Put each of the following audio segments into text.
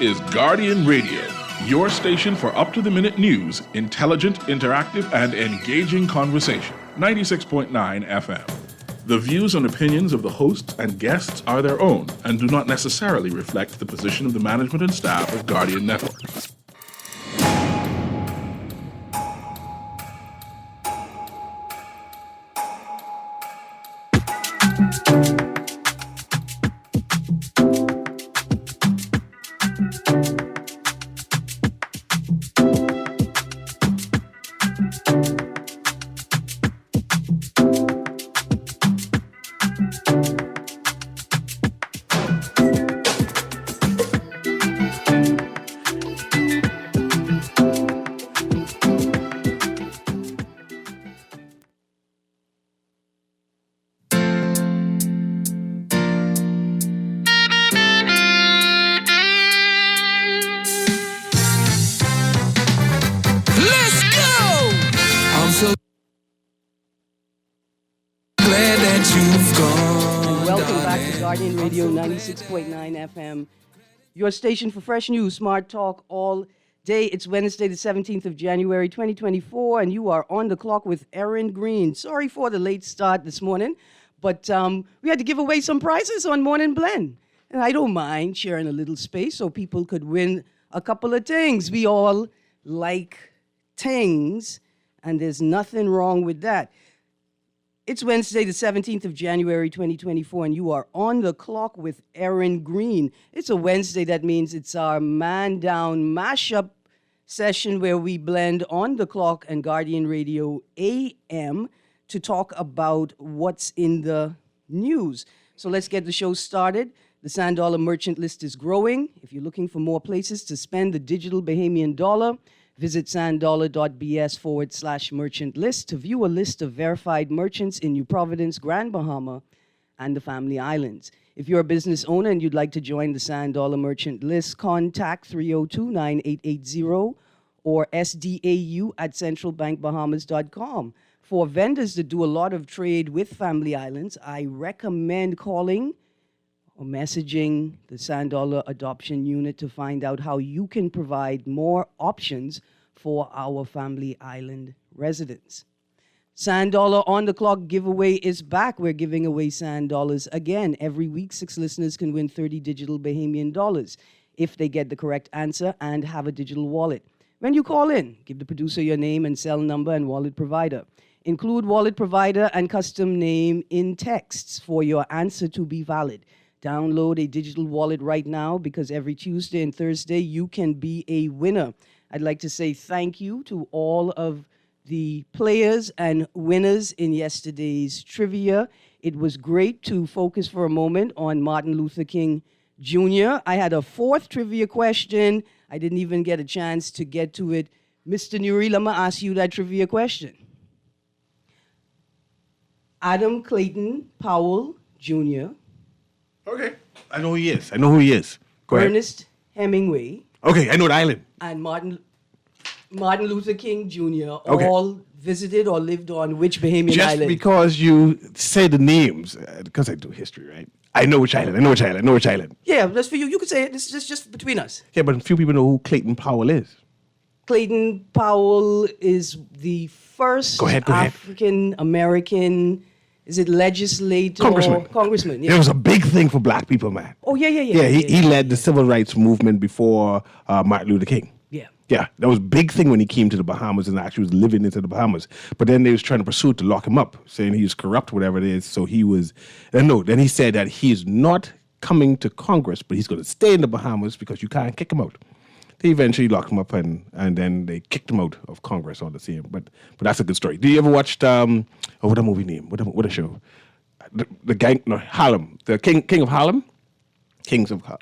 is Guardian Radio, your station for up-to-the-minute news, intelligent, interactive, and engaging conversation. 96.9 FM. The views and opinions of the hosts and guests are their own and do not necessarily reflect the position of the management and staff of Guardian Network. Guardian Radio 96.9 FM, your station for fresh news, smart talk all day. It's Wednesday, the 17th of January, 2024, and you are on the clock with Erin, Greene. Sorry for the late start this morning, but we had to give away some prizes on Morning Blend. And I don't mind sharing a little space so people could win a couple of things. We all like things, and there's nothing wrong with that. It's Wednesday, the 17th of January, 2024, and you are on the clock with Erin, Greene. It's a Wednesday. That means it's our Man Down mashup session where we blend On the Clock and Guardian Radio AM to talk about what's in the news. So let's get the show started. The Sand Dollar merchant list is growing. If you're looking for more places to spend the digital Bahamian dollar, visit sanddollar.bs/merchant list to view a list of verified merchants in New Providence, Grand Bahama, and the Family Islands. If you're a business owner and you'd like to join the Sand Dollar merchant list, contact 302-9880 or sdau@centralbankbahamas.com. For vendors that do a lot of trade with Family Islands, I recommend calling or messaging the Sand Dollar Adoption Unit to find out how you can provide more options for our Family Island residents. Sand Dollar On the Clock giveaway is back. We're giving away Sand Dollars again. Every week, 6 listeners can win 30 digital Bahamian dollars if they get the correct answer and have a digital wallet. When you call in, give the producer your name and cell number and wallet provider. Include wallet provider and custom name in texts for your answer to be valid. Download a digital wallet right now because every Tuesday and Thursday you can be a winner. I'd like to say thank you to all of the players and winners in yesterday's trivia. It was great to focus for a moment on Martin Luther King Jr. I had a fourth trivia question. I didn't even get a chance to get to it. Mr. Nuri, let me ask you that trivia question. Adam Clayton Powell Jr. Okay. I know who he is. Go ahead. Ernest Hemingway. Okay, I know the island. And Martin Luther King Jr. all visited or lived on which Bahamian island? Just because you say the names, because I do history, right? I know which island. Yeah, that's for you. You could say it. This is just between us. Yeah, but few people know who Clayton Powell is. Clayton Powell is the first African-American, is it legislator? Congressman, yeah. It was a big thing for black people, man. Oh, yeah. Yeah, he led the civil rights movement before Martin Luther King. Yeah, that was a big thing when he came to the Bahamas and actually was living into the Bahamas. But then they was trying to pursue it to lock him up, saying he was corrupt, whatever it is. So he was, then he said that he is not coming to Congress, but he's going to stay in the Bahamas because you can't kick him out. They eventually locked him up and then they kicked him out of Congress all the same. But that's a good story. Do you ever watched, what a movie name? What a show? The gang, no, Harlem. The King of Harlem?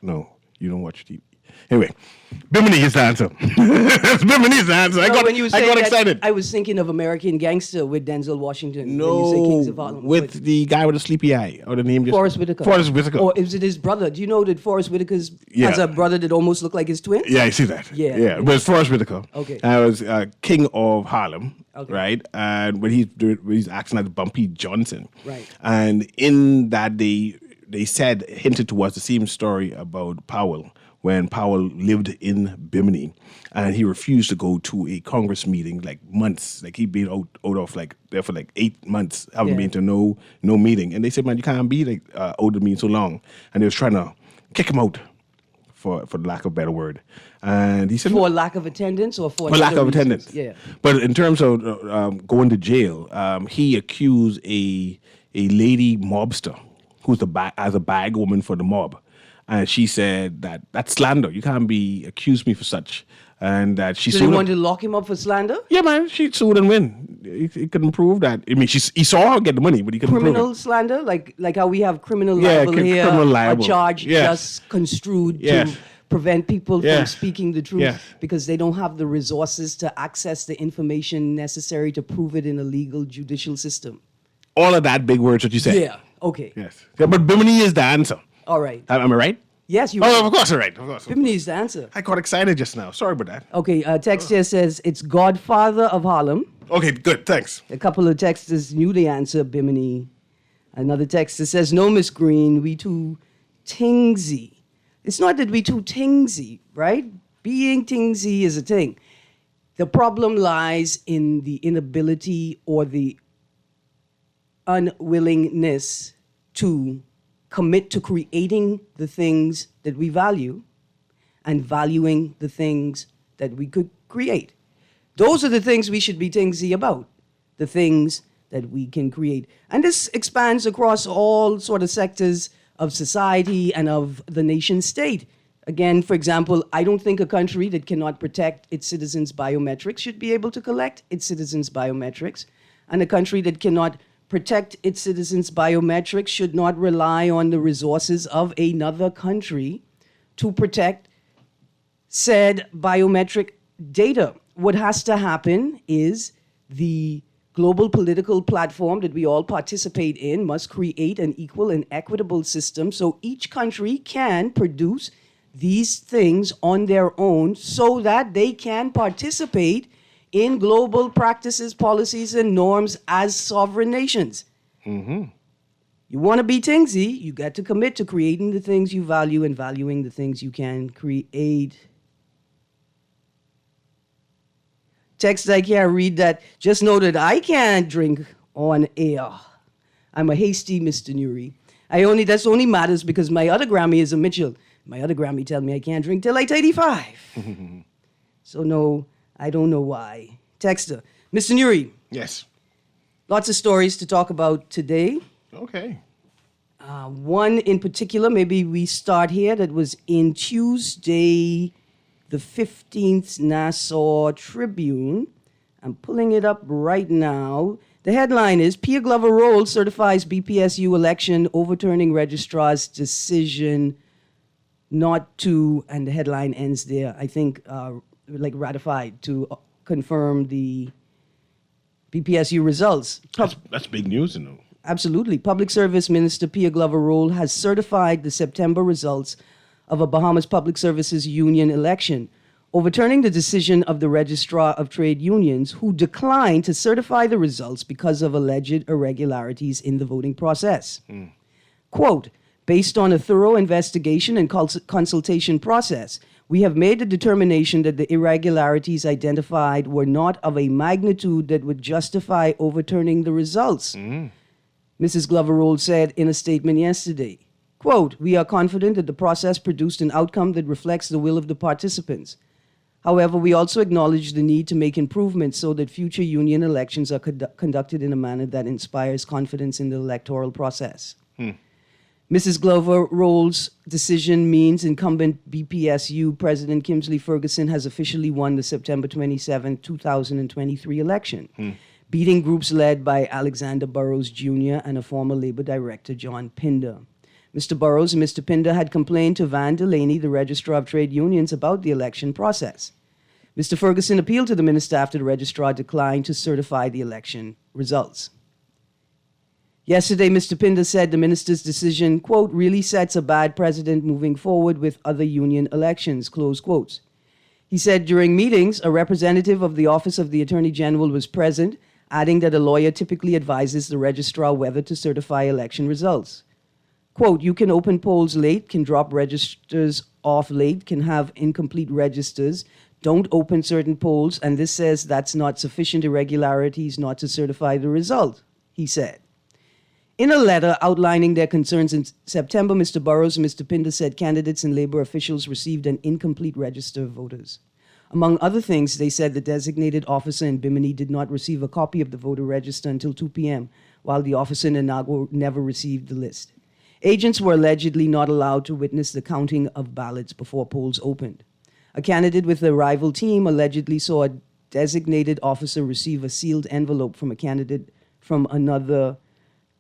No, you don't watch TV. Anyway, Bimini is the answer. Bimini is the answer. I got excited. I was thinking of American Gangster with Denzel Washington. No, when you say Kings of Harlem. With the guy with the sleepy eye. Or the name just... Forrest Whitaker. Or is it his brother? Do you know that Forrest Whitaker has a brother that almost looked like his twin? Yeah, I see that. Yeah. But it's Forrest Whitaker. Okay. I was King of Harlem. Okay. Right? And when he's acting as Bumpy Johnson. Right. And in that they hinted towards the same story about Powell, when Powell lived in Bimini, and he refused to go to a Congress meeting like months. Like he'd been out of like there for like 8 months, haven't been to no meeting. And they said, man, you can't be like out of the meeting so long. And they was trying to kick him out for the lack of a better word. And he said, for lack of attendance or for lack of reasons? attendance. Yeah. But in terms of going to jail, he accused a lady mobster who's as a bag woman for the mob. And she said that that's slander. You can't accuse me for such. And that she So sued they him. wanted to lock him up for slander? Yeah, man. She sued and win. He couldn't prove that. I mean, he saw her get the money, but he couldn't Criminal prove it. slander? Like how we have criminal libel here, criminal libel. a charge just construed to prevent people from speaking the truth because they don't have the resources to access the information necessary to prove it in a legal judicial system. All of that big words, what you said. Yeah, okay. Yes. Yeah, but Bimini is the answer. All right. Am I right? Yes, you Oh, of course I'm right. Of course. Bimini is the answer. I got excited just now. Sorry about that. Okay, text here says, it's Godfather of Harlem. Okay, good. Thanks. A couple of texters knew the answer, Bimini. Another texter says, no, Miss Greene, we too tingsy. It's not that we too tingsy, right? Being tingsy is a thing. The problem lies in the inability or the unwillingness to commit to creating the things that we value and valuing the things that we could create. Those are the things we should be tingsy about, the things that we can create. And this expands across all sort of sectors of society and of the nation state. Again, for example, I don't think a country that cannot protect its citizens' biometrics should be able to collect its citizens' biometrics. And a country that cannot protect its citizens' biometrics should not rely on the resources of another country to protect said biometric data. What has to happen is the global political platform that we all participate in must create an equal and equitable system so each country can produce these things on their own so that they can participate in global practices, policies, and norms as sovereign nations. Mm-hmm. You want to be tingsy, you got to commit to creating the things you value and valuing the things you can create. Text I can't read that. Just know that I can't drink on air. I'm a hasty Mr. Nuri. That's only matters because my other Grammy is a Mitchell. My other Grammy tell me I can't drink till like 85. So no, I don't know why. Texter. Mr. Nuri. Yes. Lots of stories to talk about today. Okay. One in particular, maybe we start here, that was in Tuesday, the 15th Nassau Tribune. I'm pulling it up right now. The headline is, Pia Glover Rolls certifies BPSU election overturning registrar's decision not to, and the headline ends there, I think, ratified to confirm the BPSU results. That's big news, you know. Absolutely. Public Service Minister Pia Glover Roll has certified the September results of a Bahamas Public Services Union election, overturning the decision of the Registrar of Trade Unions, who declined to certify the results because of alleged irregularities in the voting process. Quote, based on a thorough investigation and consultation process, we have made the determination that the irregularities identified were not of a magnitude that would justify overturning the results. Mrs. Glover-Roll said in a statement yesterday, quote, we are confident that the process produced an outcome that reflects the will of the participants. However, we also acknowledge the need to make improvements so that future union elections are conducted in a manner that inspires confidence in the electoral process. Mrs. Glover-Roll's decision means incumbent BPSU President Kingsley Ferguson has officially won the September 27, 2023 election, beating groups led by Alexander Burrows Jr. and a former Labor Director, John Pinder. Mr. Burrows and Mr. Pinder had complained to Van Delaney, the Registrar of Trade Unions, about the election process. Mr. Ferguson appealed to the minister after the registrar declined to certify the election results. Yesterday, Mr. Pinder said the minister's decision, quote, really sets a bad precedent moving forward with other union elections, close quotes. He said during meetings, a representative of the Office of the Attorney General was present, adding that a lawyer typically advises the registrar whether to certify election results. quote, you can open polls late, can drop registers off late, can have incomplete registers, don't open certain polls, and this says that's not sufficient irregularities not to certify the result, he said. In a letter outlining their concerns in September, Mr. Burrows and Mr. Pinder said candidates and labor officials received an incomplete register of voters. Among other things, they said the designated officer in Bimini did not receive a copy of the voter register until 2 p.m., while the officer in Inagua never received the list. Agents were allegedly not allowed to witness the counting of ballots before polls opened. A candidate with a rival team allegedly saw a designated officer receive a sealed envelope from a candidate from another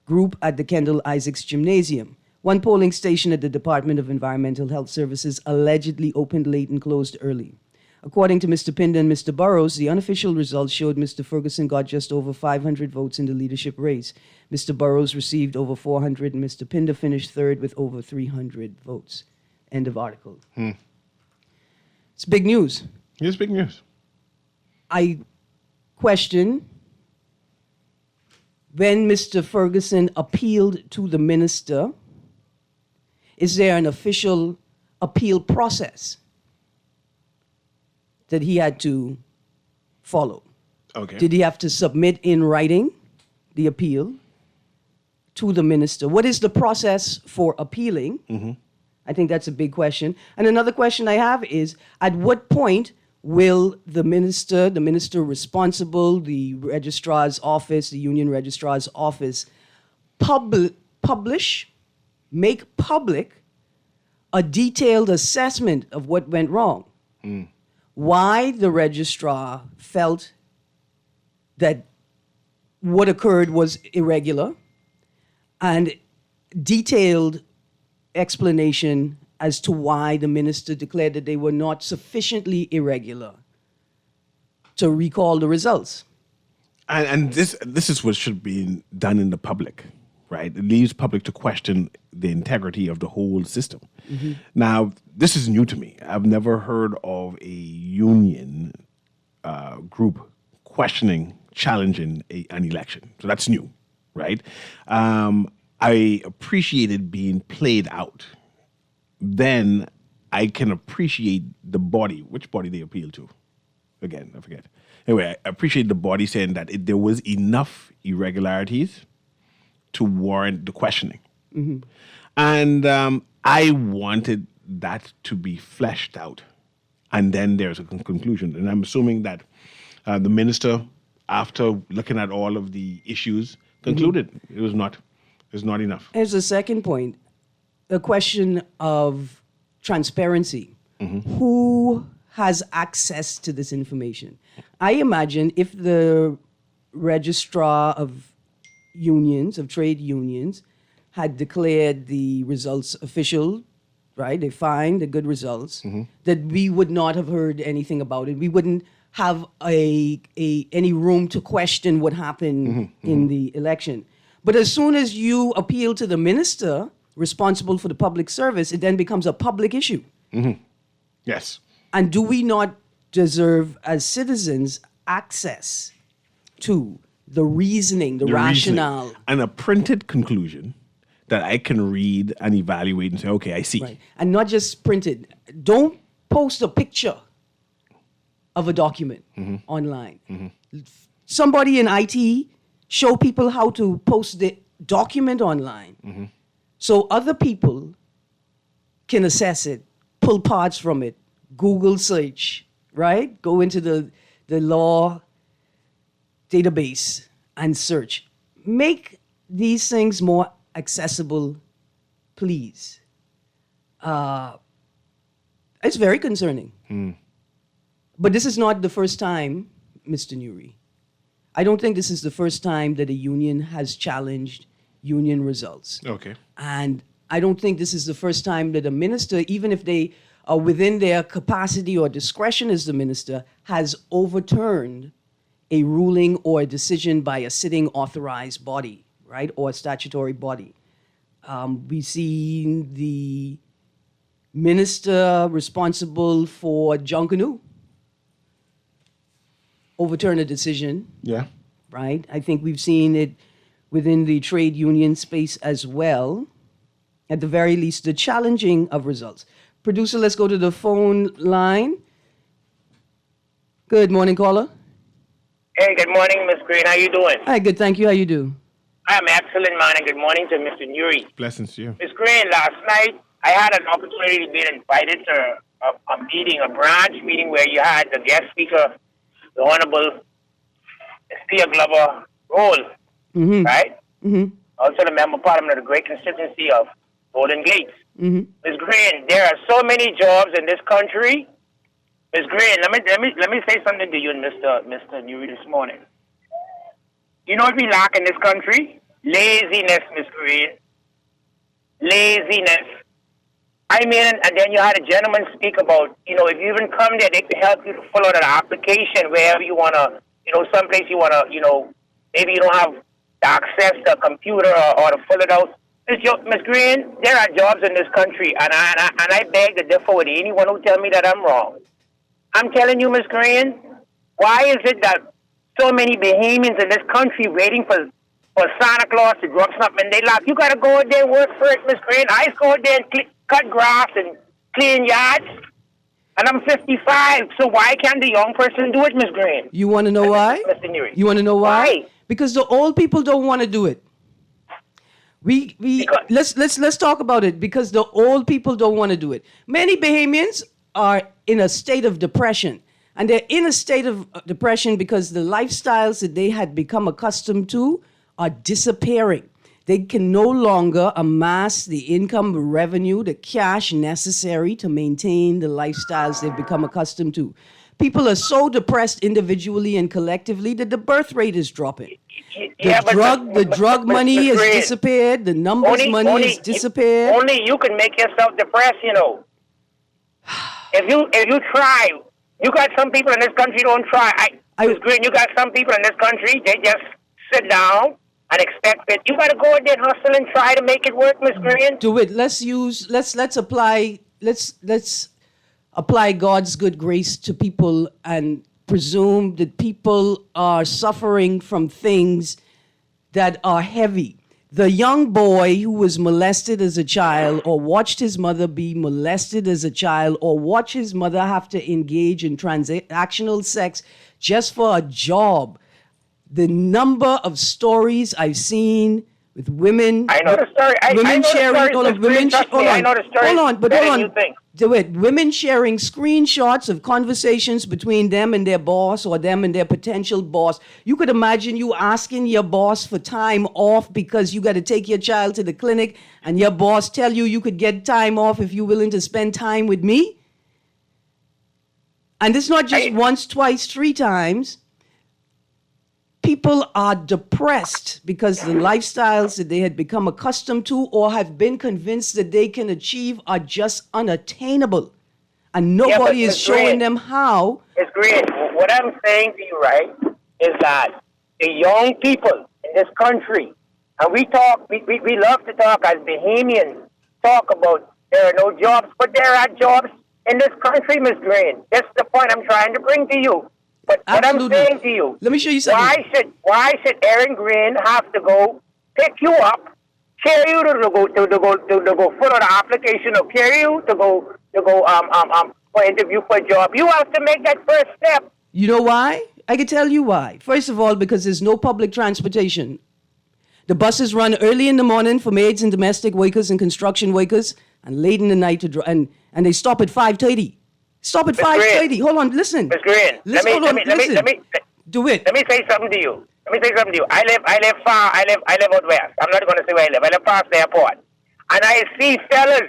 group at the Kendall Isaacs Gymnasium. One polling station at the Department of Environmental Health Services allegedly opened late and closed early. According to Mr. Pinder and Mr. Burrows, the unofficial results showed Mr. Ferguson got just over 500 votes in the leadership race. Mr. Burrows received over 400, and Mr. Pinder finished third with over 300 votes. End of article. It's big news. It's big news. I question when Mr. Ferguson appealed to the minister, is there an official appeal process that he had to follow? Okay. Did he have to submit in writing the appeal to the minister? What is the process for appealing? Mm-hmm. I think that's a big question. And another question I have is, at what point will the minister responsible, the registrar's office, the union registrar's office, make public a detailed assessment of what went wrong? Why the registrar felt that what occurred was irregular, and detailed explanation as to why the minister declared that they were not sufficiently irregular to recall the results. And this is what should be done in the public, right? It leaves public to question the integrity of the whole system. Mm-hmm. Now, this is new to me. I've never heard of a union group questioning, challenging an election. So that's new, right? I appreciated being played out. Then I can appreciate the body, which body they appeal to. Again, I forget. Anyway, I appreciate the body saying that there was enough irregularities to warrant the questioning. Mm-hmm. And I wanted that to be fleshed out. And then there's a conclusion. And I'm assuming that the minister, after looking at all of the issues, concluded it was not enough. There's a second point, the question of transparency. Mm-hmm. Who has access to this information? I imagine if the registrar of unions, of trade unions, had declared the results official, right? They find the good results, that we would not have heard anything about it. We wouldn't have any room to question what happened in the election. But as soon as you appeal to the minister responsible for the public service, it then becomes a public issue. Mm-hmm. Yes. And do we not deserve, as citizens, access to the reasoning, the rationale? Reasoning. And a printed conclusion that I can read and evaluate and say, okay, I see. Right. And not just printed. Don't post a picture of a document online. Mm-hmm. Somebody in IT show people how to post the document online so other people can assess it, pull parts from it, Google search, right? Go into the law database and search. Make these things more accessible, please. It's very concerning. But this is not the first time, Mr. Newry. I don't think this is the first time that a union has challenged union results. Okay. And I don't think this is the first time that a minister, even if they are within their capacity or discretion as the minister, has overturned a ruling or a decision by a sitting authorized body, right, or a statutory body. We've seen the minister responsible for Junkanoo overturn a decision. Yeah. Right? I think we've seen it within the trade union space as well. At the very least, the challenging of results. Producer, let's go to the phone line. Good morning, caller. Hey, good morning, Miss Greene. How you doing? Hi, good, thank you. How you do? I'm excellent, man, and good morning to Mr. Nuri. Blessings to you. Miss Greene, last night I had an opportunity to be invited to a meeting, a branch meeting where you had the guest speaker, the Honorable Spear Glover Role, right? Mm-hmm. Also the member parliament of the great constituency of Golden Gates. Mm-hmm. Ms. Greene, there are so many jobs in this country. Ms. Greene, let me say something to you and Mr. Nuri this morning. You know what we lack in this country? Laziness, Miss Greene. Laziness. I mean, and then you had a gentleman speak about, if you even come there, they can help you to fill out an application wherever you want to, someplace you want to, maybe you don't have access to a computer or to fill it out. Miss Greene, there are jobs in this country, and I beg to differ with anyone who tell me that I'm wrong. I'm telling you, Miss Greene, why is it that so many Bahamians in this country waiting for Santa Claus to drop something in their lap? You got to go out there and work for it, Miss Greene. I used to go out there and cut grass and clean yards, and I'm 55, so why can't the young person do it, Miss Greene? You want to know why? Mr. Nuri. You want to know why? Why? Because the old people don't want to do it. Let's talk about it, because the old people don't want to do it. Many Bahamians are in a state of depression, and they're in a state of depression because the lifestyles that they had become accustomed to are disappearing. They can no longer amass the income, the revenue, the cash necessary to maintain the lifestyles they've become accustomed to. People are so depressed individually and collectively that the birth rate is dropping. The drug money has disappeared. The numbers money has disappeared. Only you can make yourself depressed, If you try, you got some people in this country don't try. Miss Greene, you got some people in this country, they just sit down and expect it. You got to go in there and hustle and try to make it work, Miss Greene. Do it. Let's apply God's good grace to people and presume that people are suffering from things that are heavy. The young boy who was molested as a child, or watched his mother be molested as a child, or watch his mother have to engage in transactional sex just for a job. The number of stories I've seen with women. I know the story. I know the story. I know the story. Hold on. Women sharing screenshots of conversations between them and their boss, or them and their potential boss. You could imagine you asking your boss for time off because you got to take your child to the clinic, and your boss tell you could get time off if you're willing to spend time with me. And it's not just once, twice, 3 times. People are depressed because the lifestyles that they had become accustomed to or have been convinced that they can achieve are just unattainable. And nobody is showing them how. It's great. What I'm saying to you, right, is that the young people in this country, and we love to talk as Bahamians, talk about there are no jobs, but there are jobs in this country, Ms. Greene. That's the point I'm trying to bring to you. But Absolutely. What I'm saying to you, let me show you something. Why should Erin Greene have to go pick you up, carry you to go fill out an application, or carry you to go for interview for a job? You have to make that first step. You know why? I can tell you why. First of all, because there's no public transportation. The buses run early in the morning for maids and domestic workers and construction workers, and late in the night and they stop at 5:30. Stop at 5:30. Hold on, listen. Ms. Greene, let me do it. Let me say something to you. I live far. I live out west. I'm not going to say where I live. I live past the airport, and I see fellas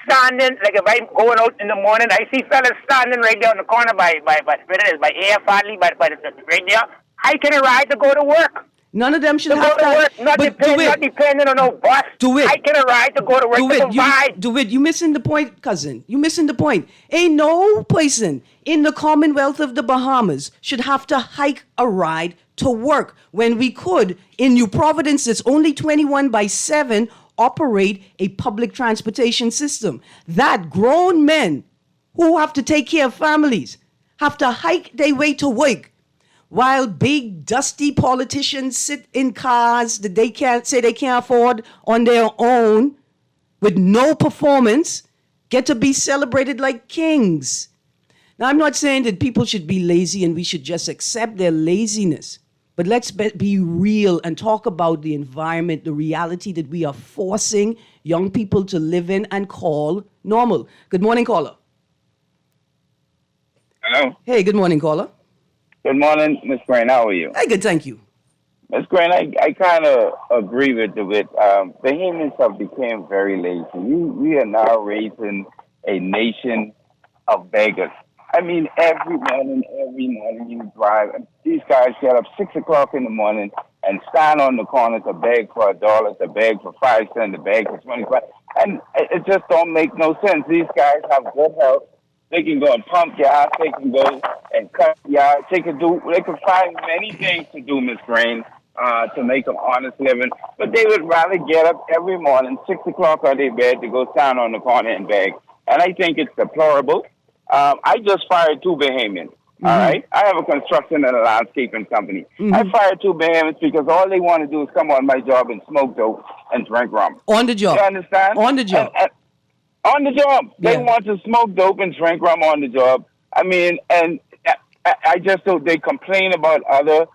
standing. Like if I'm going out in the morning, I see fellas standing right there on the corner by Air Farley, by right there. I can ride to go to work. None of them should have to. Not depending on no bus. Do it. I can ride to go to work to provide. Do it. You missing the point, cousin. You missing the point. Ain't no person in the Commonwealth of the Bahamas should have to hike a ride to work when we could, in New Providence, that's only 21/7, operate a public transportation system. That grown men who have to take care of families have to hike their way to work, while big, dusty politicians sit in cars that they can't afford on their own with no performance get to be celebrated like kings. Now, I'm not saying that people should be lazy and we should just accept their laziness, but let's be real and talk about the environment, the reality that we are forcing young people to live in and call normal. Good morning, caller. Hello. Hey, good morning, caller. Good morning, Ms. Greene. How are you? Hey, good, thank you. Ms. Greene, I kind of agree with you. Bahamians have become very lazy. We are now raising a nation of beggars. I mean, every morning you drive, and these guys get up 6 o'clock in the morning and stand on the corner to beg for $1, to beg for 5 cents, to beg for 25, and it just don't make no sense. These guys have good health. They can go and pump gas. They can go and cut gas. They can find many things to do, Miss Greene, to make an honest living. But they would rather get up every morning, 6 o'clock on their bed, to go stand on the corner and beg. And I think it's deplorable. I just fired 2 Bahamians. Mm-hmm. All right, I have a construction and a landscaping company. Mm-hmm. I fired 2 Bahamians because all they want to do is come on my job and smoke dope and drink rum. On the job. You understand? On the job. On the job. Yeah. They want to smoke dope and drink rum on the job. I mean, and I just don't, they complain about other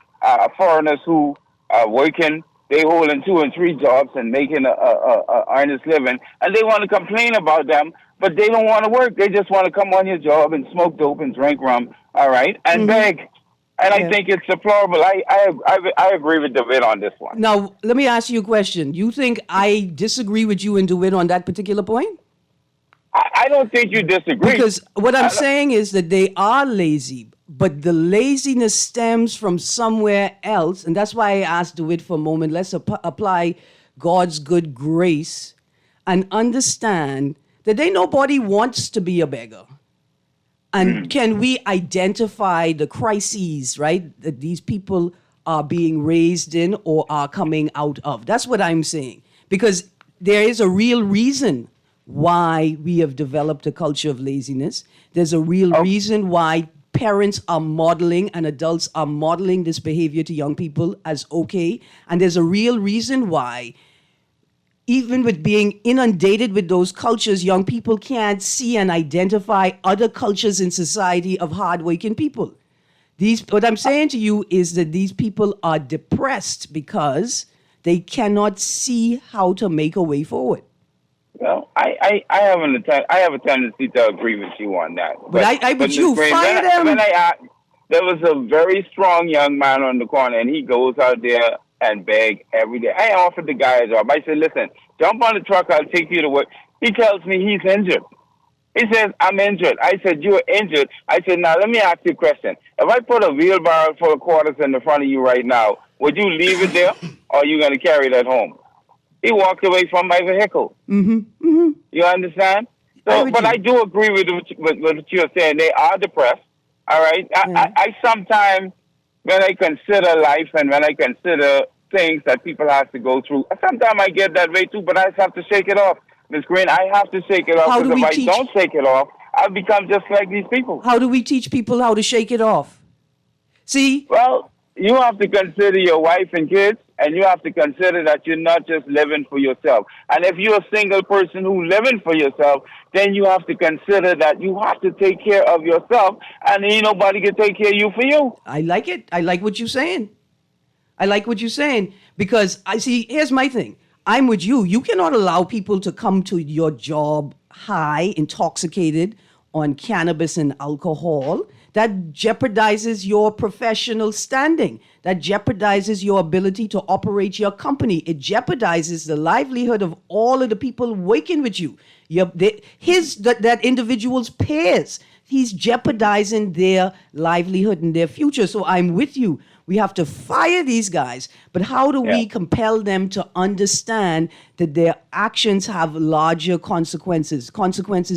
foreigners who are working. They holding 2 and 3 jobs and making a earnest living. And they want to complain about them, but they don't want to work. They just want to come on your job and smoke dope and drink rum, all right, and beg. And I think it's deplorable. I agree with DeWitt on this one. Now, let me ask you a question. You think I disagree with you and DeWitt on that particular point? I don't think you disagree. Because what I'm saying is that they are lazy, but the laziness stems from somewhere else. And that's why I asked DeWitt for a moment. Let's apply God's good grace and understand that nobody wants to be a beggar. And can we identify the crises, right, that these people are being raised in or are coming out of? That's what I'm saying. Because there is a real reason why we have developed a culture of laziness. There's a real reason why parents are modeling and adults are modeling this behavior to young people as okay. And there's a real reason why, even with being inundated with those cultures, young people can't see and identify other cultures in society of hardworking people. What I'm saying to you is that these people are depressed because they cannot see how to make a way forward. Well, I have a tendency to agree with you on that. But you fire them. There was a very strong young man on the corner, and he goes out there and beg every day. I offered the guy a job. I said, listen, jump on the truck, I'll take you to work. He tells me he's injured. He says, I'm injured. I said, you're injured. I said, now let me ask you a question. If I put a wheelbarrow full of quarters in the front of you right now, would you leave it there, or are you going to carry that home? He walked away from my vehicle. Mm-hmm. Mm-hmm. You understand? So, but I do agree with what you're saying. They are depressed. All right. I sometimes, when I consider life and when I consider things that people have to go through, sometimes I get that way too. But I have to shake it off, Ms. Greene. I have to shake it off because if I don't shake it off, I'll become just like these people. How do we teach people how to shake it off? See? Well, you have to consider your wife and kids, and you have to consider that you're not just living for yourself. And if you're a single person who's living for yourself, then you have to consider that you have to take care of yourself, and ain't nobody can take care of you for you. I like it. I like what you're saying. Because here's my thing. I'm with you. You cannot allow people to come to your job high, intoxicated on cannabis and alcohol. That jeopardizes your professional standing. That jeopardizes your ability to operate your company. It jeopardizes the livelihood of all of the people working with you. That individual's peers. He's jeopardizing their livelihood and their future. So I'm with you. We have to fire these guys. But how do we compel them to understand that their actions have larger consequences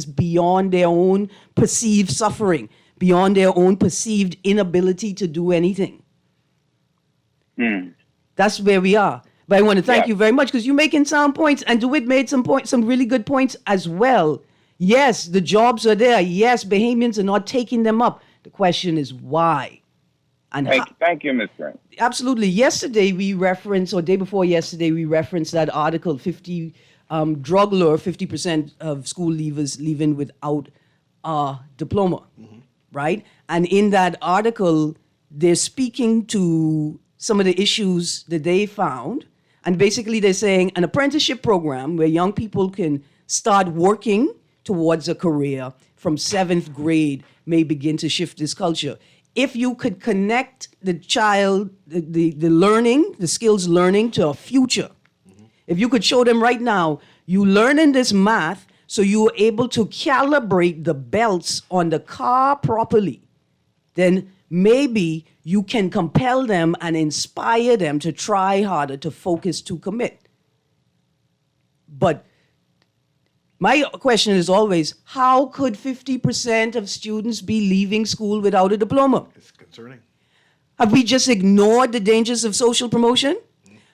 beyond their own perceived suffering? Beyond their own perceived inability to do anything. That's where we are. But I want to thank you very much because you're making sound points, and DeWitt made some really good points as well. Yes, the jobs are there. Yes, Bahamians are not taking them up. The question is why. And thank you, Mr. Absolutely. Yesterday we referenced, or day before yesterday, we referenced that article 50 drug lure, 50% of school leavers leaving without a diploma, right? And in that article, they're speaking to some of the issues that they found. And basically, they're saying an apprenticeship program where young people can start working towards a career from 7th grade may begin to shift this culture. If you could connect the child, the learning, the skills learning to a future, if you could show them right now, you learning this math, so you're able to calibrate the belts on the car properly, then maybe you can compel them and inspire them to try harder, to focus, to commit. But my question is always, how could 50% of students be leaving school without a diploma? It's concerning. Have we just ignored the dangers of social promotion?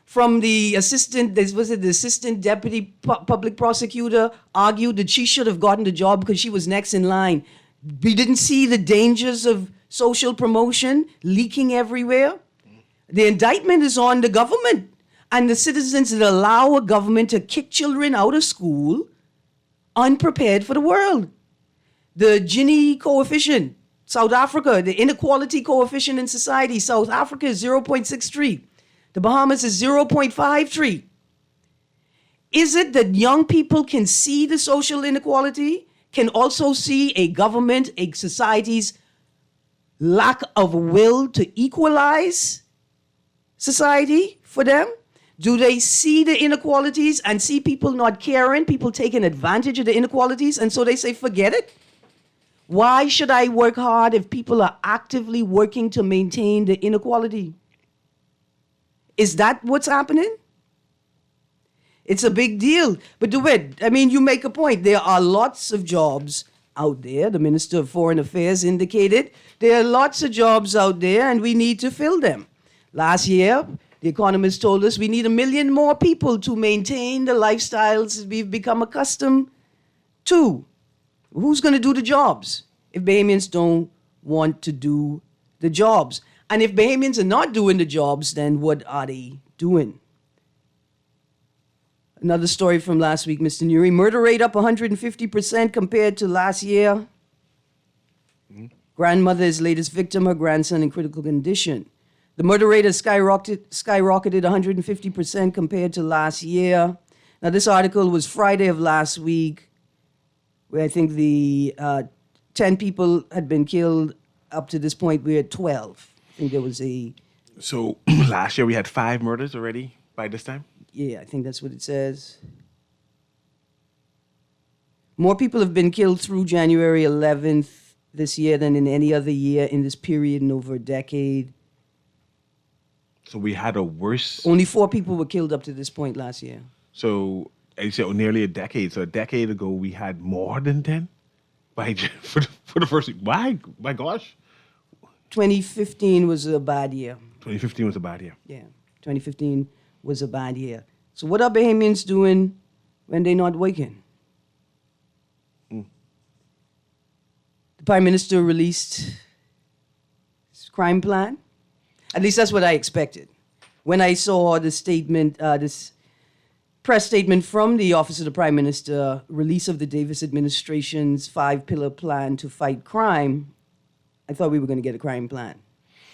From the assistant, the assistant deputy public prosecutor argued that she should have gotten the job because she was next in line. We didn't see the dangers of social promotion leaking everywhere. The indictment is on the government and the citizens that allow a government to kick children out of school unprepared for the world. The Gini coefficient, South Africa, the inequality coefficient in society, South Africa is 0.63. The Bahamas is 0.53. Is it that young people can see the social inequality, can also see a government, a society's lack of will to equalize society for them? Do they see the inequalities and see people not caring, people taking advantage of the inequalities, and so they say, forget it? Why should I work hard if people are actively working to maintain the inequality? Is that what's happening? It's a big deal. But DeWitt, I mean, you make a point. There are lots of jobs out there. The Minister of Foreign Affairs indicated there are lots of jobs out there and we need to fill them. Last year, the economists told us we need 1 million more people to maintain the lifestyles we've become accustomed to. Who's going to do the jobs if Bahamians don't want to do the jobs? And if Bahamians are not doing the jobs, then what are they doing? Another story from last week, Mr. Nuri. Murder rate up 150% compared to last year. Grandmother is latest victim, her grandson in critical condition. The murder rate has skyrocketed 150% compared to last year. Now, this article was Friday of last week, where I think the 10 people had been killed. Up to this point, we're at 12. I think there was a... So last year we had 5 murders already by this time? Yeah, I think that's what it says. More people have been killed through January 11th this year than in any other year in this period in over a decade. So we had a worse... Only 4 people were killed up to this point last year. So, as you said, nearly a decade. So a decade ago we had more than 10? For the first week. Why? My gosh. 2015 was a bad year. 2015 was a bad year. Yeah, 2015 was a bad year. So what are Bahamians doing when they're not working? The Prime Minister released his crime plan. At least that's what I expected. When I saw the statement, this press statement from the Office of the Prime Minister, release of the Davis administration's 5-pillar plan to fight crime, I thought we were going to get a crime plan.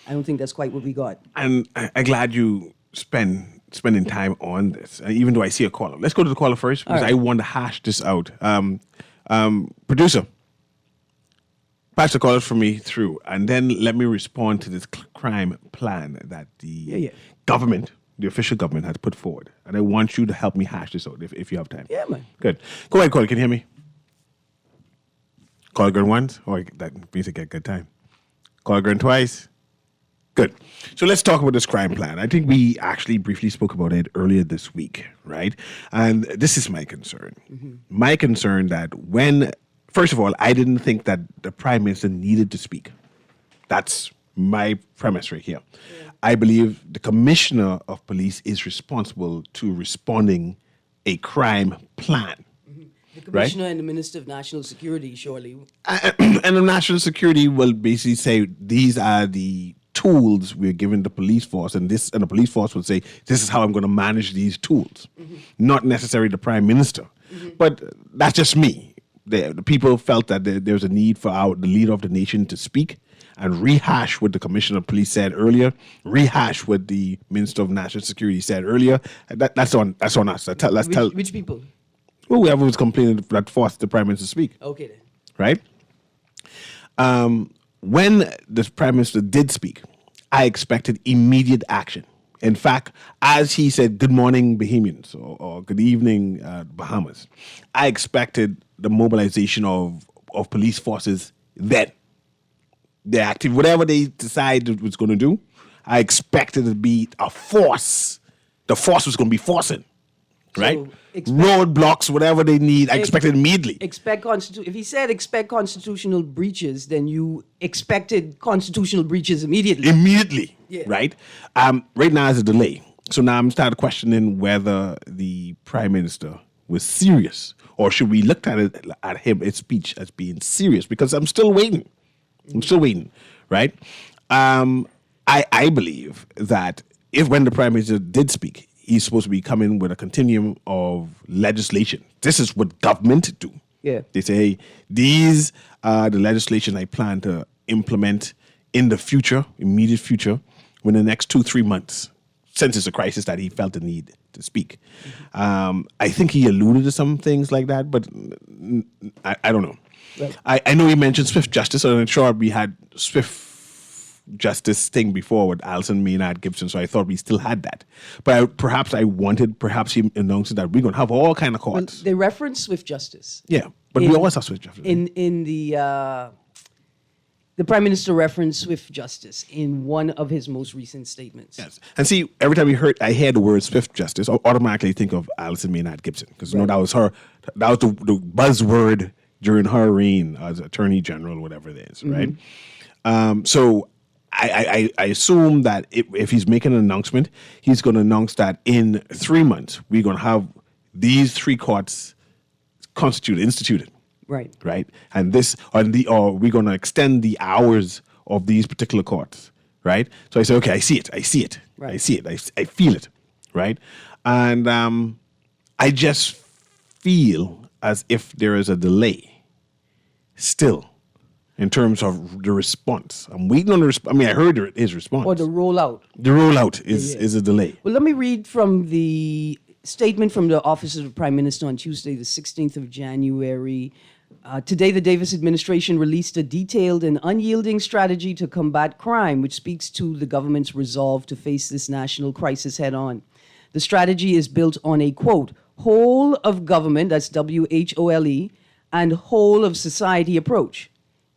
I don't think that's quite what we got. And I'm glad you spending time on this, even though I see a caller. Let's go to the caller first, because I want to hash this out. Producer, patch the callers for me through, and then let me respond to this crime plan that the government, the official government, has put forward. And I want you to help me hash this out if you have time. Yeah, man. Good. Go ahead, caller. Can you hear me? Caller going once? Or that means I get good time. Caller going twice? Good. So let's talk about this crime plan. I think we actually briefly spoke about it earlier this week, right? And this is my concern. My concern that first of all, I didn't think that the Prime Minister needed to speak. That's my premise right here. Yeah. I believe the Commissioner of Police is responsible to responding a crime plan. The Commissioner and the Minister of National Security, surely. And the National Security will basically say these are the tools we're giving the police force, and the police force would say, this is how I'm going to manage these tools. Not necessarily the prime minister. But that's just me. The people felt that there was a need for the leader of the nation to speak and rehash what the commissioner of police said earlier, rehash what the minister of national security said earlier. That's on us. Which people? Well, whoever was complaining that forced the prime minister to speak. Okay then. Right? When the prime minister did speak, I expected immediate action. In fact, as he said, good morning, Bahamians, or good evening, Bahamas, I expected the mobilization of police forces then. They're active. Whatever they decided it was going to do, I expected it to be a force. The force was going to be forcing, right? Roadblocks, whatever they need, I expected immediately. If he said expect constitutional breaches, then you expected constitutional breaches immediately. Immediately, yeah. Right? Right now there's a delay. So now I'm starting questioning whether the prime minister was serious, or should we look at his speech as being serious? Because I'm still waiting. Right? I believe that when the prime minister did speak, he's supposed to be coming with a continuum of legislation. This is what government do. Yeah. They say, hey, these are the legislation I plan to implement in the future, immediate future, within the next 2-3 months, since it's a crisis that he felt the need to speak. I think he alluded to some things like that, but I don't know. Right. I know he mentioned swift justice, and I'm sure we had swift justice thing before with Alison Maynard Gibson, so I thought we still had that. But perhaps he announced that we're going to have all kind of courts. Well, they reference swift justice. Yeah, but we always have swift justice. In the Prime Minister referenced swift justice in one of his most recent statements. Yes, and see, every time I hear the word swift justice, I automatically think of Alison Maynard Gibson, because that was the buzzword during her reign as Attorney General, whatever it is, right? So I assume that if he's making an announcement, he's going to announce that in 3 months, we're going to have these 3 courts instituted. Right. And we're going to extend the hours of these particular courts. Right. So I say, okay, I see it. Right. I see it. I feel it. Right. And I just feel as if there is a delay still in terms of the response. I'm waiting on the response. I mean, I heard his response. Or the rollout. The rollout is a delay. Well, let me read from the statement from the Office of the Prime Minister on Tuesday, the 16th of January. Today, the Davis administration released a detailed and unyielding strategy to combat crime, which speaks to the government's resolve to face this national crisis head on. The strategy is built on a, quote, whole of government, that's WHOLE, and whole of society approach,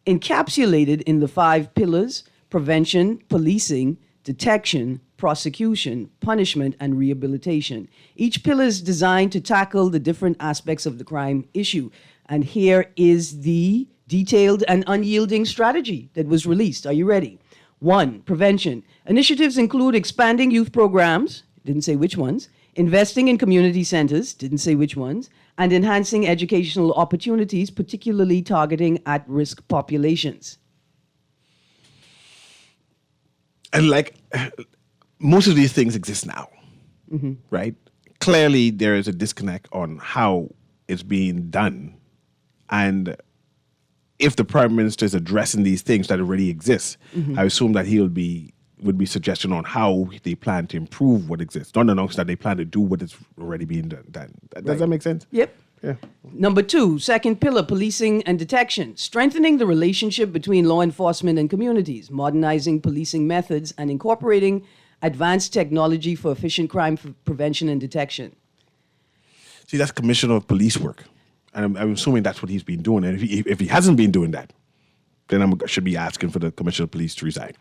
encapsulated in the 5 pillars: prevention, policing, detection, prosecution, punishment, and rehabilitation. Each pillar is designed to tackle the different aspects of the crime issue. And here is the detailed and unyielding strategy that was released. Are you ready? 1, prevention. Initiatives include expanding youth programs, didn't say which ones, investing in community centers, didn't say which ones, and enhancing educational opportunities, particularly targeting at-risk populations. And most of these things exist now, right? Clearly, there is a disconnect on how it's being done. And if the prime minister is addressing these things that already exist, I assume that he would be suggestion on how they plan to improve what exists. Don't announce that they plan to do what is already being done. Does that make sense? Yep. Yeah. Number 2, second pillar, policing and detection. Strengthening the relationship between law enforcement and communities, modernizing policing methods, and incorporating advanced technology for efficient crime prevention and detection. See, that's Commissioner of Police work. And I'm assuming that's what he's been doing. And if he hasn't been doing that, then I should be asking for the Commissioner of Police to resign.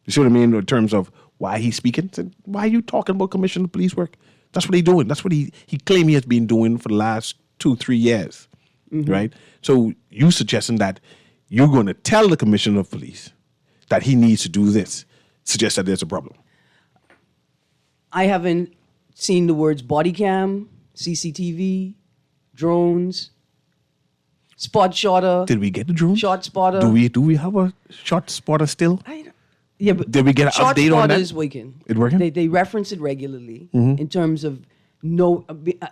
You see what I mean in terms of why he's speaking? Why are you talking about Commissioner of Police work? That's what he's doing. That's what he claimed he has been doing for the last 2-3 years, right? So you suggesting that you're going to tell the Commissioner of Police that he needs to do this suggests that there's a problem. I haven't seen the words body cam, CCTV, drones, spot shotter. Did we get the drone? Shot spotter. Do we have a shot spotter still? Yeah, but did we get an update on that? is working. It working? They reference it regularly in terms of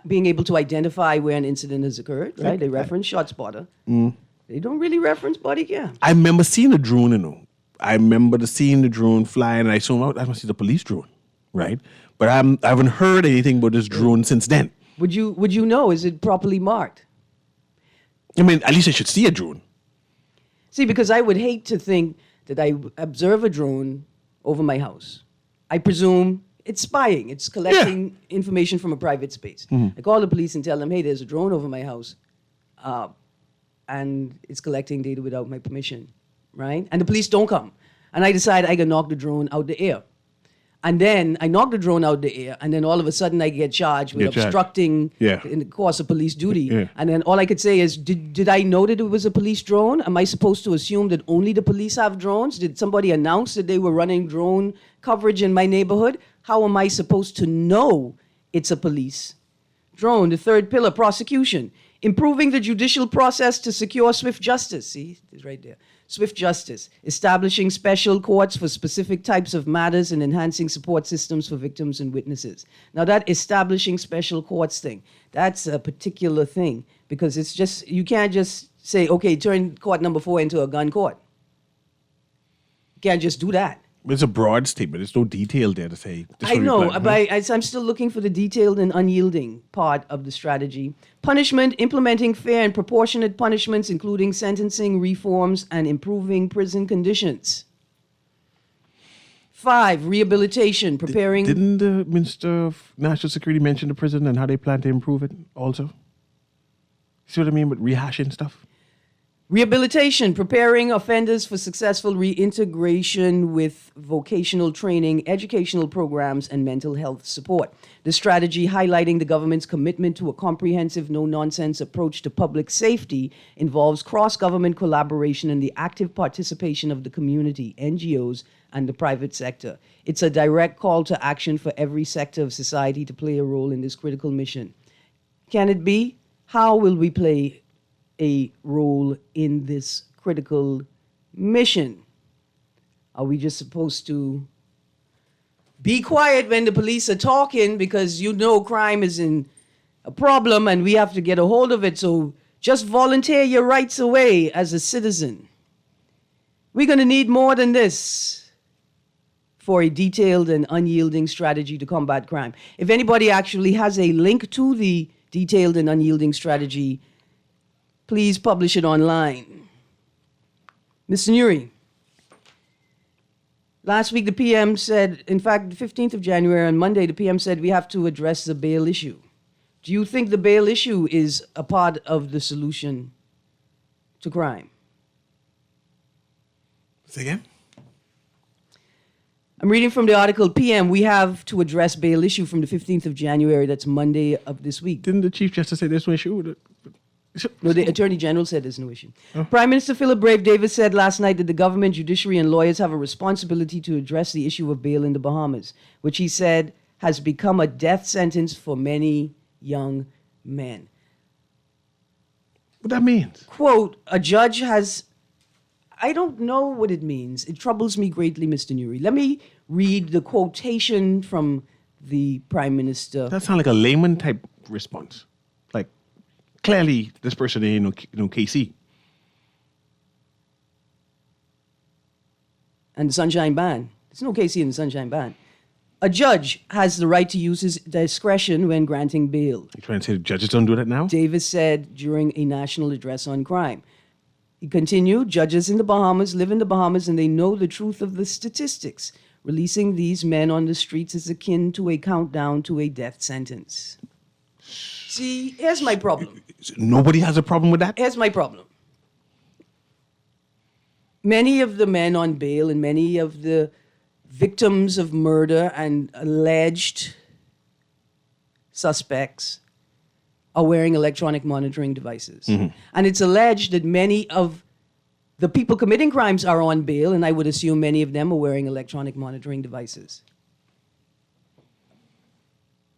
being able to identify where an incident has occurred, right? They reference ShotSpotter. They don't really reference body cam. I remember seeing a drone, I remember seeing the drone fly, and I assumed, I must see the police drone, right? But I haven't heard anything about this drone since then. Would you know? Is it properly marked? I mean, at least I should see a drone. See, because I would hate to think that I observe a drone over my house. I presume it's spying. It's collecting information from a private space. I call the police and tell them, hey, there's a drone over my house, and it's collecting data without my permission, right? And the police don't come. And I decide I can knock the drone out the air. And then I knock the drone out the air, and then all of a sudden I get charged with obstructing in the course of police duty. Yeah. And then all I could say is, did I know that it was a police drone? Am I supposed to assume that only the police have drones? Did somebody announce that they were running drone coverage in my neighborhood? How am I supposed to know it's a police drone? The third pillar, prosecution. Improving the judicial process to secure swift justice. See, it's right there. Swift justice. Establishing special courts for specific types of matters and enhancing support systems for victims and witnesses. Now that establishing special courts thing, that's a particular thing because it's just, you can't just say, okay, turn court number 4 into a gun court. You can't just do that. It's a broad statement. There's no detail there to say. I know, but I'm still looking for the detailed and unyielding part of the strategy. Punishment, implementing fair and proportionate punishments, including sentencing reforms and improving prison conditions. 5, rehabilitation, preparing... Didn't the Minister of National Security mention the prison and how they plan to improve it also? See what I mean with rehashing stuff? Rehabilitation, preparing offenders for successful reintegration with vocational training, educational programs, and mental health support. The strategy, highlighting the government's commitment to a comprehensive, no-nonsense approach to public safety, involves cross-government collaboration and the active participation of the community, NGOs, and the private sector. It's a direct call to action for every sector of society to play a role in this critical mission. Can it be? How will we play a role in this critical mission? Are we just supposed to be quiet when the police are talking because you know crime is a problem and we have to get a hold of it, so just volunteer your rights away as a citizen? We're going to need more than this for a detailed and unyielding strategy to combat crime. If anybody actually has a link to the detailed and unyielding strategy, please publish it online. Mr. Nuri, last week the PM said, in fact, the 15th of January, on Monday, the PM said we have to address the bail issue. Do you think the bail issue is a part of the solution to crime? Say again? I'm reading from the article, PM, we have to address bail issue from the 15th of January. That's Monday of this week. Didn't the Chief Justice say there's no issue with it? No, the Attorney General said there's no issue. Prime Minister Philip Brave Davis said last night that the government, judiciary, and lawyers have a responsibility to address the issue of bail in the Bahamas, which he said has become a death sentence for many young men. What that means? Quote, a judge has... I don't know what it means. It troubles me greatly, Mr. Nuri. Let me read the quotation from the Prime Minister. That sounds like a layman type response. Like, clearly, this person ain't no KC. And the Sunshine Ban. There's no KC in the Sunshine Ban. A judge has the right to use his discretion when granting bail. You trying to say the judges don't do that now? Davis said during a national address on crime. He continued, judges in the Bahamas live in the Bahamas and they know the truth of the statistics. Releasing these men on the streets is akin to a countdown to a death sentence. See, here's my problem. Nobody has a problem with that? Here's my problem. Many of the men on bail and many of the victims of murder and alleged suspects are wearing electronic monitoring devices. Mm-hmm. And it's alleged that many of the people committing crimes are on bail, and I would assume many of them are wearing electronic monitoring devices.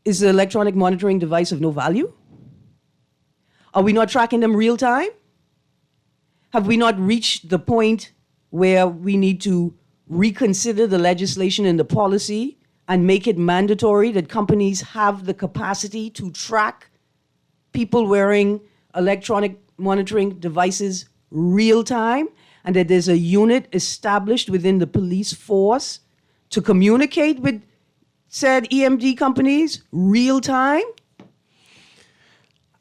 Is the electronic monitoring device of no value? Are we not tracking them real time? Have we not reached the point where we need to reconsider the legislation and the policy and make it mandatory that companies have the capacity to track people wearing electronic monitoring devices real time, and that there's a unit established within the police force to communicate with said EMD companies real time?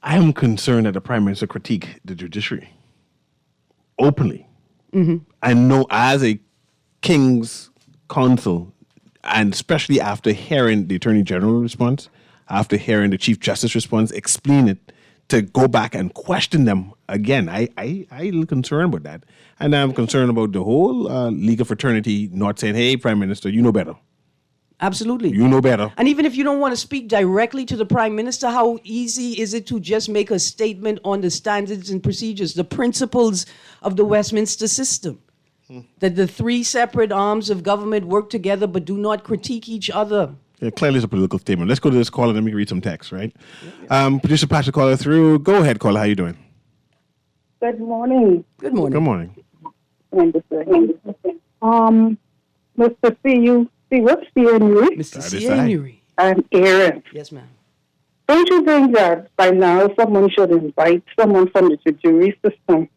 I am concerned that the Prime Minister critique the judiciary openly. I know as a King's Counsel, and especially after hearing the Attorney General response, after hearing the Chief Justice response, explain it, to go back and question them again. I a little concerned about that. And I'm concerned about the whole legal fraternity not saying, hey, Prime Minister, you know better. Absolutely. You know better. And even if you don't want to speak directly to the Prime Minister, how easy is it to just make a statement on the standards and procedures, the principles of the Westminster system? That the three separate arms of government work together but do not critique each other. Yeah, clearly it's a political statement. Let's go to this caller and let me read some text, right? Producer Patrick, caller through. Go ahead, caller. How you doing? Good morning. Good morning. Good morning. Mr. C, what's your name? Mr. C. I'm Erin. Yes, ma'am. Don't you think that by now someone should invite someone from the jury system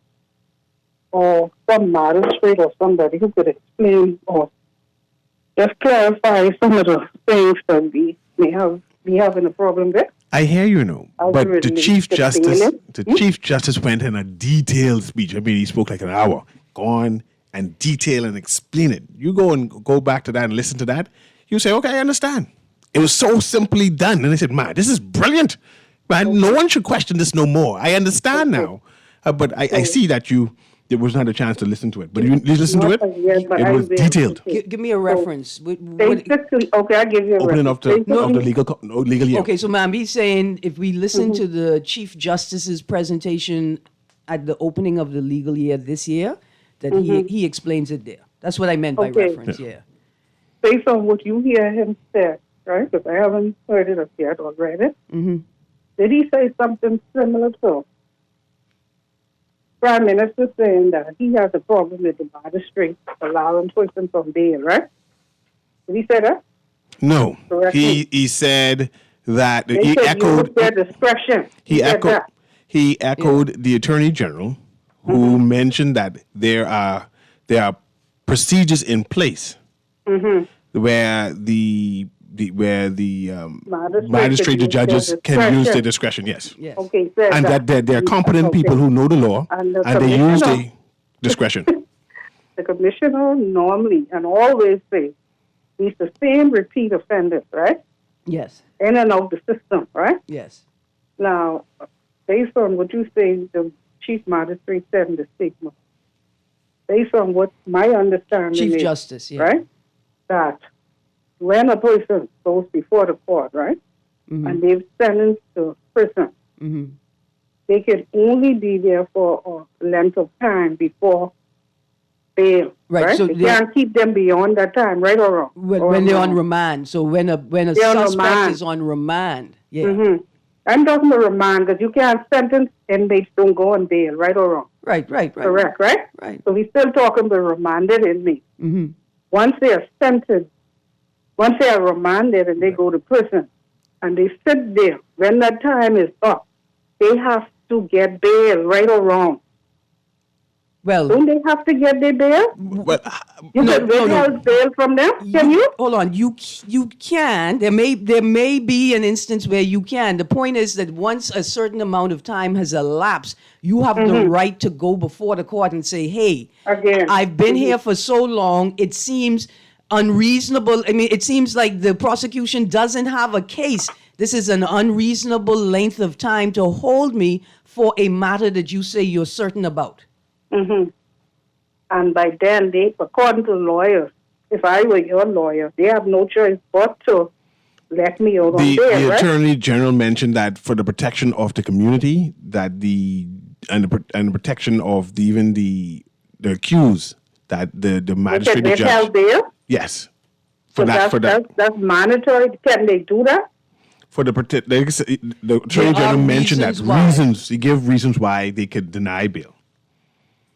or some magistrate or somebody who could explain or just clarify some of the things that we may be having a problem with? I hear you know, but really the Chief Justice went in a detailed speech. I mean, he spoke like an hour. Go on and detail and explain it. You go back to that and listen to that. You say, okay, I understand. It was so simply done. And I said, man, this is brilliant. Man, no one should question this no more. I understand now. But I see that there was not a chance to listen to it. But you listen to it? Yes, it was detailed. Give me a reference. Basically, okay, I'll give you a Opening reference. of the legal year. Okay, so ma'am, he's saying if we listen to the Chief Justice's presentation at the opening of the legal year this year, that he explains it there. That's what I meant by reference, yeah. Based on what you hear him say, right, because I haven't heard it yet or read it, did he say something similar to Prime Minister saying that he has a problem with the magistrate allowing person from bail, right? Did he say that? No. He said that he echoed their discretion. He echoed the Attorney General who mentioned that there are procedures in place where the magistrate, the judges can use their discretion. Yes. Okay. And that they're competent people who know the law and they use the discretion. The commissioner normally and always says he's the same repeat offenders, right? Yes. In and out the system, right? Yes. Now, based on what you say, the chief magistrate said in the statement, based on what my understanding Chief is, Justice, yeah. right, that when a person goes before the court, right, and they've sentenced to prison, they can only be there for a length of time before bail. Right. So they can't keep them beyond that time, right or wrong? When they're on remand. So when a suspect is on remand, yeah. I'm talking about remand because you can't sentence inmates don't go on bail, right or wrong? Right. Correct, right? Right. So we're still talking about remanded inmates. Once they are sentenced, once they are remanded and they go to prison and they sit there, when that time is up, they have to get bail, right or wrong? Well, don't they have to get their bail? Well, you can withhold bail from them. Can you? Hold on. You can. There may be an instance where you can. The point is that once a certain amount of time has elapsed, you have the right to go before the court and say, "Hey, again, I've been here for so long. It seems unreasonable. I mean, it seems like the prosecution doesn't have a case. This is an unreasonable length of time to hold me for a matter that you say you're certain about." And by then, according to lawyers, if I were your lawyer, they have no choice but to let me out on bail, The Attorney General mentioned that for the protection of the community, that the protection of even the accused, that the magistrate, the judge, bail. Yes, That's mandatory. Can they do that? For the Attorney General mentioned that he gave reasons why they could deny bail.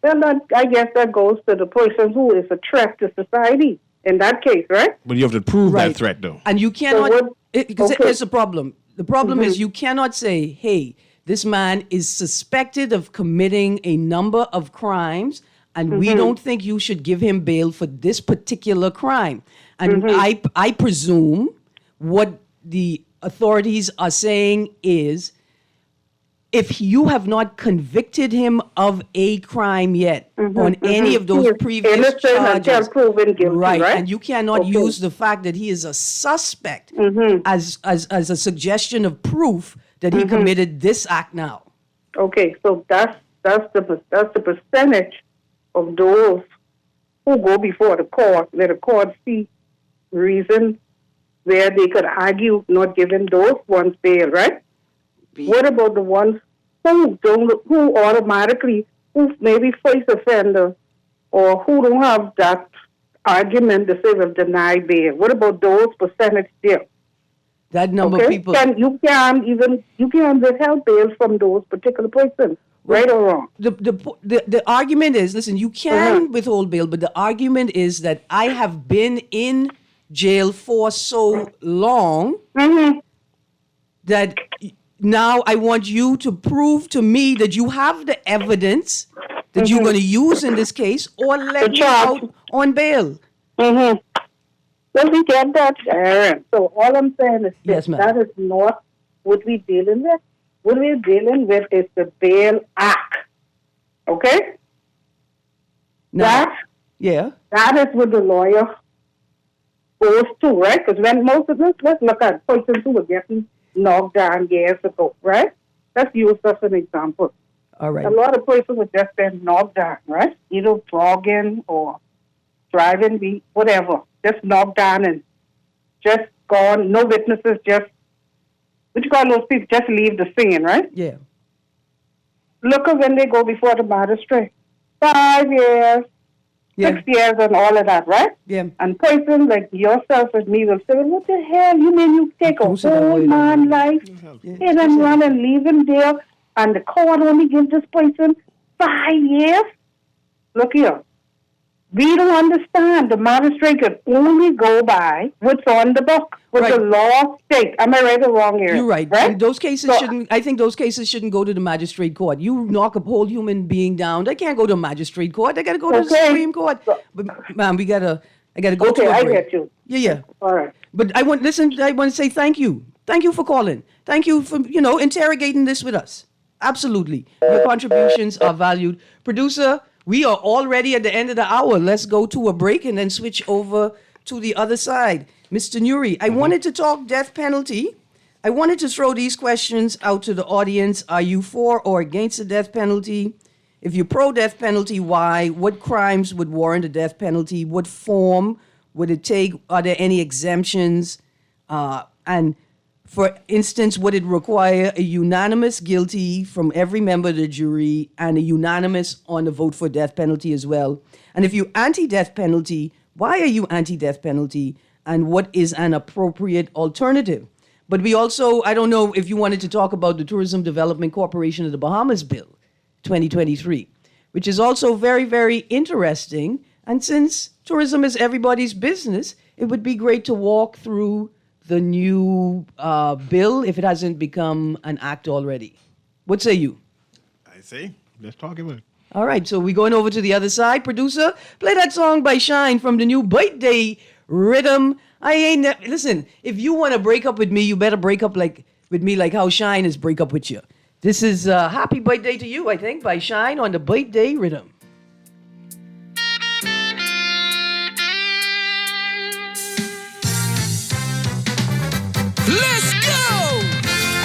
Well, I guess that goes to the person who is a threat to society in that case, right? But you have to prove Right. that threat, though. And you cannot, because okay. here's the problem. The problem is you cannot say, hey, this man is suspected of committing a number of crimes, and we don't think you should give him bail for this particular crime. And I presume what the authorities are saying is, if you have not convicted him of a crime yet on any of those previous charges, proven guilty, right? And you cannot use the fact that he is a suspect as a suggestion of proof that he committed this act now. Okay, so that's the percentage of those who go before the court, where the court see reason where they could argue not giving those ones bail, right? What about the ones who automatically, who maybe first offender, or who don't have that argument to say we'll deny bail? What about those percentage there? That number of people. You can't withhold bail from those particular persons, right or wrong? The argument is, listen, you can withhold bail, but the argument is that I have been in jail for so long that now I want you to prove to me that you have the evidence that you're going to use in this case, or let me out on bail. Well, we get that, Erin. So all I'm saying is that is not what we're dealing with. What we're dealing with is the Bail Act. Okay? Now, that is what the lawyer goes to, right? Because when most of us, let's look at persons who were getting knocked down years ago, right? Let's use that as an example. All right. A lot of persons were just been knocked down, right? Either jogging or driving, whatever. Just knocked down and just gone. No witnesses, just, what you call those people, just leave the scene, right? Yeah. Look at when they go before the magistrate. 5 years, 6 years and all of that, right? Yeah. And persons like yourself and me will say, well, what the hell? You mean you take a whole man's life and then run and leave him there, and the court only gives this person 5 years? Look here. We don't understand. The magistrate could only go by what's on the book, what the law states. Am I right or wrong here? You're right. And those cases shouldn't. I think those cases shouldn't go to the magistrate court. You knock a whole human being down, they can't go to a magistrate court. They got to go to the Supreme Court. But ma'am, I gotta go to a break. I get you. Yeah. All right. But I want to say thank you. Thank you for calling. Thank you for interrogating this with us. Absolutely, your contributions are valued. Producer, we are already at the end of the hour. Let's go to a break and then switch over to the other side. Mr. Nuri, I wanted to talk death penalty. I wanted to throw these questions out to the audience. Are you for or against the death penalty? If you're pro-death penalty, why? What crimes would warrant a death penalty? What form would it take? Are there any exemptions? And for instance, would it require a unanimous guilty from every member of the jury and a unanimous on the vote for death penalty as well? And if you're anti-death penalty, why are you anti-death penalty? And what is an appropriate alternative? But we also, I don't know if you wanted to talk about the Tourism Development Corporation of the Bahamas Bill 2023, which is also very, very interesting. And since tourism is everybody's business, it would be great to walk through the new bill if it hasn't become an act already. What say you? I say, let's talk about it. All right, so we're going over to the other side. Producer, play that song by Shine from the new Birthday Rhythm. Listen, if you want to break up with me, you better break up with me like how Shine is break up with you. This is Happy Birthday to You, I think, by Shine on the Birthday Rhythm. Let's go!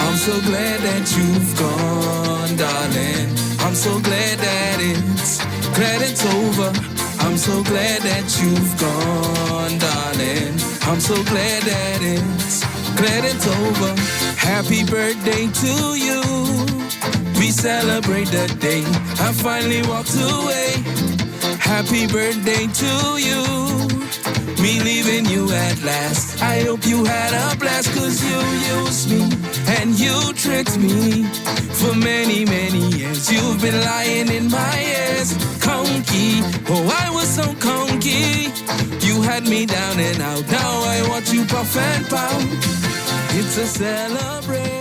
I'm so glad that you've gone, darling. I'm so glad that it's over. I'm so glad that you've gone, darling. I'm so glad that it's over. Happy birthday to you. We celebrate the day I finally walked away. Happy birthday to you. Me leaving you at last. I hope you had a blast, 'cause you used me and you tricked me for many, many years. You've been lying in my ears. Come Oh, I was so conky. You had me down and out. Now I watch you puff and pout. It's a celebration.